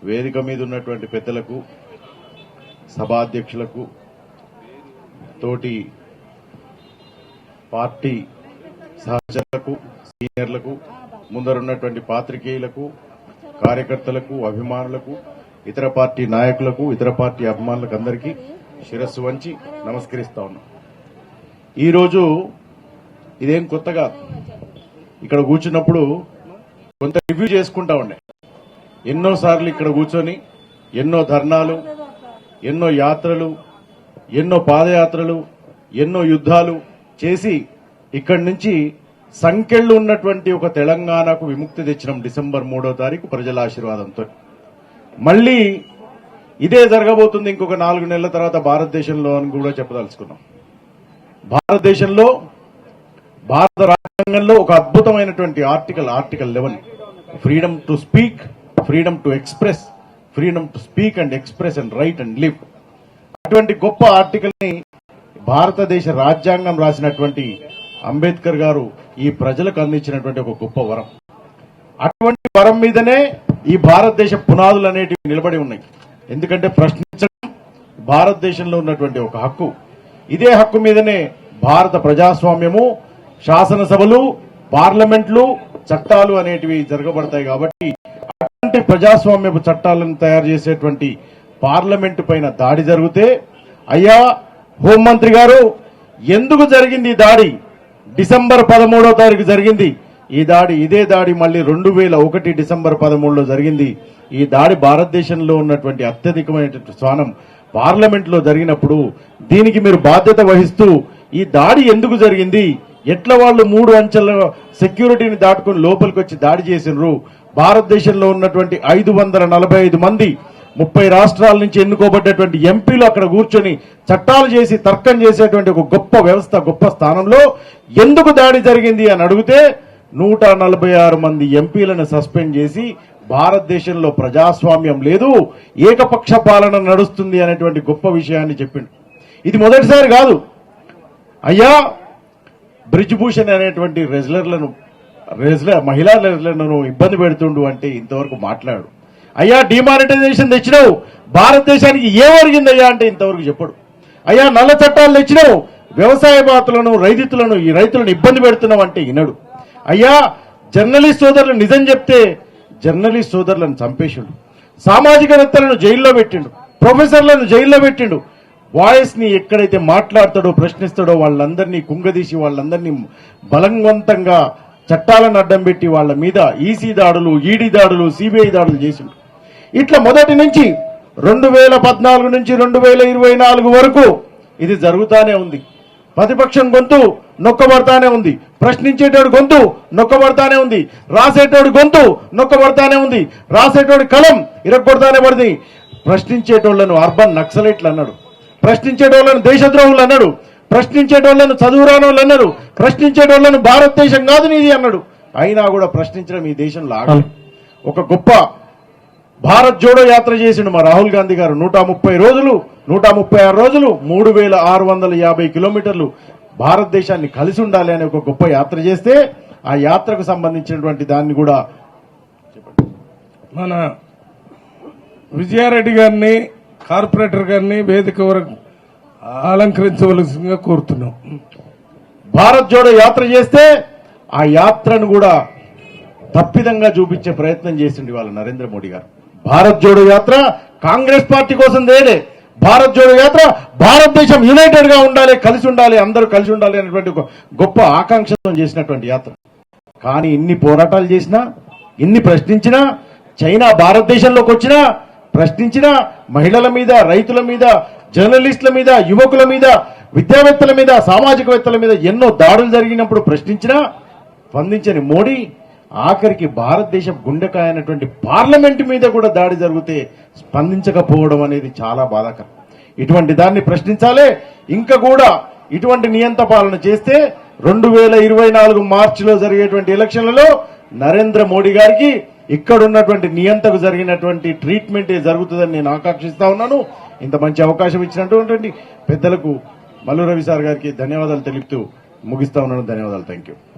వేదిక మీద ఉన్నటువంటి పెద్దలకు, సభాధ్యక్షులకు, తోటి పార్టీ సహచరులకు, సీనియర్లకు, ముందరున్నటువంటి పాత్రికేయులకు, కార్యకర్తలకు, అభిమానులకు, ఇతర పార్టీ నాయకులకు, ఇతర పార్టీ అభిమానులకు అందరికీ శిరస్సు వంచి నమస్కరిస్తా ఉన్నాం. ఈరోజు ఇదేం కొత్తగా ఇక్కడ కూర్చున్నప్పుడు కొంత రివ్యూ చేసుకుంటా ఉండే. ఎన్నోసార్లు ఇక్కడ కూర్చొని ఎన్నో ధర్నాలు, ఎన్నో యాత్రలు, ఎన్నో పాదయాత్రలు, ఎన్నో యుద్ధాలు చేసి ఇక్కడి నుంచి సంఖ్యలు ఉన్నటువంటి ఒక తెలంగాణకు విముక్తి తెచ్చినాం డిసెంబర్ 3వ తారీఖు ప్రజల ఆశీర్వాదంతో. మళ్లీ ఇదే జరగబోతుంది ఇంకొక 4 నెలల తర్వాత భారతదేశంలో అని కూడా చెప్పదలుచుకున్నాం. భారతదేశంలో భారత రాజ్యాంగంలో ఒక అద్భుతమైనటువంటి article 11 freedom to speak, freedom to express, freedom to speak and express and right and live. అటువంటి గొప్ప ఆర్టికల్ ని భారతదేశ రాజ్యాంగం రాసినటువంటి అంబేద్కర్ గారు ఈ ప్రజలకు అందించినటువంటి ఒక గొప్ప వరం. అటువంటి వరం మీదనే ఈ భారతదేశ పునాదులు అనేటివి నిలబడి ఉన్నాయి. ఎందుకంటే ప్రశ్నించడం భారతదేశంలో ఉన్నటువంటి ఒక హక్కు. ఇదే హక్కు మీదనే భారత ప్రజాస్వామ్యము, శాసనసభలు, పార్లమెంట్లు, చట్టాలు అనేటివి జరగబడతాయి. కాబట్టి అటువంటి ప్రజాస్వామ్యపు చట్టాలను తయారు చేసేటువంటి పార్లమెంటు పైన దాడి జరిగితే, అయ్యా హోంమంత్రి గారు ఎందుకు జరిగింది ఈ దాడి? డిసెంబర్ 13వ తారీఖు జరిగింది ఈ దాడి. ఇదే దాడి మళ్ళీ 2001 డిసెంబర్ 13లో జరిగింది. ఈ దాడి భారతదేశంలో ఉన్నటువంటి అత్యధికమైనటువంటి స్థానం పార్లమెంట్లో జరిగినప్పుడు దీనికి మీరు బాధ్యత వహిస్తూ ఈ దాడి ఎందుకు జరిగింది, ఎట్లా వాళ్ళు 3 అంచెల సెక్యూరిటీని దాటుకుని లోపలికి వచ్చి దాడి చేసినారు, భారతదేశంలో ఉన్నటువంటి 545 మంది 30 రాష్ట్రాల నుంచి ఎన్నుకోబడ్డటువంటి ఎంపీలు అక్కడ కూర్చొని చట్టాలు చేసి తర్కం చేసేటువంటి ఒక గొప్ప వ్యవస్థ, గొప్ప స్థానంలో ఎందుకు దాడి జరిగింది అని అడిగితే 146 మంది ఎంపీలను సస్పెండ్ చేసి భారతదేశంలో ప్రజాస్వామ్యం లేదు, ఏకపక్ష పాలన నడుస్తుంది అనేటువంటి గొప్ప విషయాన్ని చెప్పిండు. ఇది మొదటిసారి కాదు. అయ్యా బ్రిజ్భూషణ్ అనేటువంటి మహిళా రెజ్లర్లను ఇబ్బంది పెడుతుండు అంటే ఇంతవరకు మాట్లాడు. అయ్యా డిమానిటైజేషన్ తెచ్చినావు, భారతదేశానికి ఏమరిగిందయ్యా అంటే ఇంతవరకు చెప్పడు. అయ్యా నల్ల చట్టాలు తెచ్చినావు, వ్యవసాయ బాతులను, ఈ రైతులను ఇబ్బంది పెడుతున్నావు అంటే వినడు. అయ్యా జర్నలిస్ట్ సోదరులు నిజం చెప్తే జర్నలిస్ట్ సోదరులను చంపేసిండు, సామాజికవేత్తలను జైల్లో పెట్టిండు, ప్రొఫెసర్లను జైల్లో పెట్టిండు. వాయిస్ ని ఎక్కడైతే మాట్లాడతాడో, ప్రశ్నిస్తాడో వాళ్ళందరినీ కుంగదీసి, వాళ్ళందరినీ బలవంతంగా చట్టాలను అడ్డం పెట్టి వాళ్ళ మీద ఈసీ దాడులు, ఈడీ దాడులు, సిబిఐ దాడులు చేసిండు. ఇట్లా మొదటి నుంచి 2014 నుంచి 2024 వరకు ఇది జరుగుతానే ఉంది. ప్రతిపక్షం గొంతు నొక్కబడతానే ఉంది, ప్రశ్నించేటోడు గొంతు నొక్కబడతానే ఉంది, రాసేటోడు గొంతు నొక్కబడతానే ఉంది, రాసేటోడి కలం ఇరగొడతానే పడింది. ప్రశ్నించేటోళ్లను అర్బన్ నక్సలైట్లు అన్నాడు, ప్రశ్నించేటోళ్లను దేశద్రోహులు అన్నాడు, ప్రశ్నించేటోళ్లను చదువురానోళ్ళు అన్నారు, ప్రశ్నించేటోళ్లను భారతదేశం కాదు నీది అన్నాడు. అయినా కూడా ప్రశ్నించడం ఈ దేశంలో ఆగదు. ఒక గొప్ప భారత్ జోడో యాత్ర చేసిండు మా రాహుల్ గాంధీ గారు. 136 రోజులు 3650 కిలోమీటర్లు భారతదేశాన్ని కలిసి ఉండాలి అనే ఒక గొప్ప యాత్ర చేస్తే, ఆ యాత్రకు సంబంధించినటువంటి దాన్ని కూడా మన విజయారెడ్డి గారిని, కార్పొరేటర్ గారిని వేదిక వరకు అలంకరించవలసిందిగా కోరుతున్నాం. భారత్ జోడో యాత్ర చేస్తే ఆ యాత్రను కూడా తప్పిదంగా చూపించే ప్రయత్నం చేసింది వాళ్ళ నరేంద్ర మోడీ గారు. భారత్ జోడో యాత్ర కాంగ్రెస్ పార్టీ కోసం దేలే. భారత్ జోడో యాత్ర భారతదేశం యునైటెడ్ గా ఉండాలి, కలిసి ఉండాలి, అందరూ కలిసి ఉండాలి అనేటువంటి గొప్ప ఆకాంక్షతో చేసినటువంటి యాత్ర. కానీ ఇన్ని పోరాటాలు చేసినా, ఇన్ని ప్రశ్నించినా, చైనా భారతదేశంలోకి వచ్చినా ప్రశ్నించినా, మహిళల మీద, రైతుల మీద, జర్నలిస్టుల మీద, యువకుల మీద, విద్యావేత్తల మీద, సామాజికవేత్తల మీద ఎన్నో దాడులు జరిగినప్పుడు ప్రశ్నించినా స్పందించని మోడీ ఆఖరికి భారతదేశ గుండెకాయ అయినటువంటి పార్లమెంట్ మీద కూడా దాడి జరిగితే స్పందించకపోవడం అనేది చాలా బాధాకరం. ఇటువంటి దాన్ని ప్రశ్నించాలే. ఇంకా కూడా ఇటువంటి నియంత పాలన చేస్తే 2024 మార్చిలో జరిగేటువంటి ఎలక్షన్లలో నరేంద్ర మోడీ గారికి ఇక్కడున్నటువంటి నియంతకు జరిగినటువంటి ట్రీట్మెంట్ జరుగుతుందని నేను ఆకాంక్షిస్తా ఉన్నాను. ఇంత మంచి అవకాశం ఇచ్చినటువంటి పెద్దలకు మల్లు రవి సార్ గారికి ధన్యవాదాలు తెలుపుతూ ముగిస్తా ఉన్నాను. ధన్యవాదాలు. Thank you.